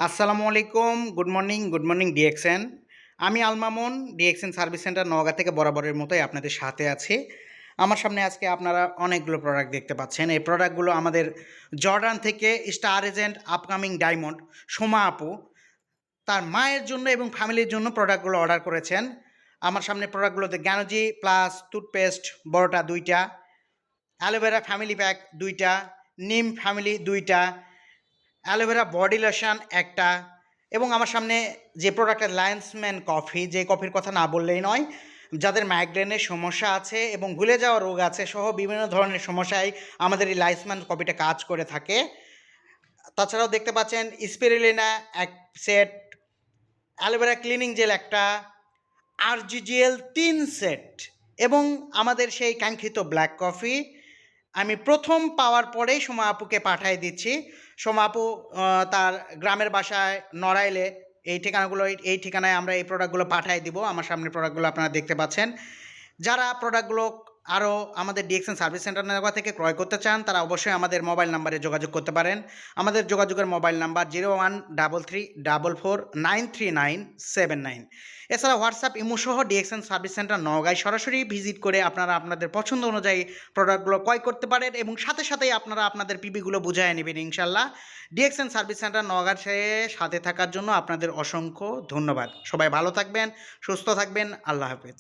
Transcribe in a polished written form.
আসসালামু আলাইকুম, good morning DXN. আমি Al Mamun, DXN service centre Naogaon থেকে বরাবরের মতোই আপনাদের সাথে আছি। আমার সামনে আজকে আপনারা অনেকগুলো প্রোডাক্ট দেখতে পাচ্ছেন। এই প্রোডাক্টগুলো আমাদের জর্ডান থেকে star agent upcoming diamond Soma আপু তার মায়ের জন্য এবং ফ্যামিলির জন্য প্রোডাক্টগুলো অর্ডার করেছেন। আমার সামনে প্রোডাক্টগুলোতে জ্ঞানজি প্লাস টুথপেস্ট বড়টা ২টা, অ্যালোভেরা ফ্যামিলি প্যাক ২টা, নিম ফ্যামিলি ২টা, অ্যালোভেরা বডি লোশন একটা, এবং আমার সামনে যে প্রোডাক্টের লায়ন্সম্যান কফি, যে কফির কথা না বললেই নয়, যাদের মাইগ্রেনের সমস্যা আছে এবং ভুলে যাওয়া রোগ আছে সহ বিভিন্ন ধরনের সমস্যায় আমাদের এই লায়ন্সম্যান কফিটা কাজ করে থাকে। তাছাড়াও দেখতে পাচ্ছেন স্পিরুলিনা এক সেট, অ্যালোভেরা ক্লিনিং জেল একটা, আরজিজিএল ৩ সেট, এবং আমাদের সেই কাঙ্ক্ষিত ব্ল্যাক কফি আমি প্রথম পাওয়ার পরেই সোমা আপুকে পাঠিয়ে দিচ্ছি। সোমা আপু তার গ্রামের বাসায় নড়াইলে এই ঠিকানায় আমরা এই প্রোডাক্টগুলো পাঠিয়ে দিব। আমার সামনে প্রোডাক্টগুলো আপনারা দেখতে পাচ্ছেন। যারা প্রোডাক্টগুলো আরও আমাদের ডিএক্সএন সার্ভিস সেন্টার নওগাঁ থেকে ক্রয় করতে চান তারা অবশ্যই আমাদের মোবাইল নাম্বারে যোগাযোগ করতে পারেন। আমাদের যোগাযোগের মোবাইল নাম্বার 0133449379। এছাড়া হোয়াটসঅ্যাপ ইমো সহ ডিএক্সএন সার্ভিস সেন্টার নওগাঁয় সরাসরি ভিজিট করে আপনারা আপনাদের পছন্দ অনুযায়ী প্রোডাক্টগুলো ক্রয় করতে পারেন এবং সাথে সাথেই আপনারা আপনাদের পিবিগুলো বুঝায় নেবেন ইনশাল্লাহ। ডিএক্সএন সার্ভিস সেন্টার নওগাঁর সাথে থাকার জন্য আপনাদের অসংখ্য ধন্যবাদ। সবাই ভালো থাকবেন, সুস্থ থাকবেন। আল্লাহ হাফেজ।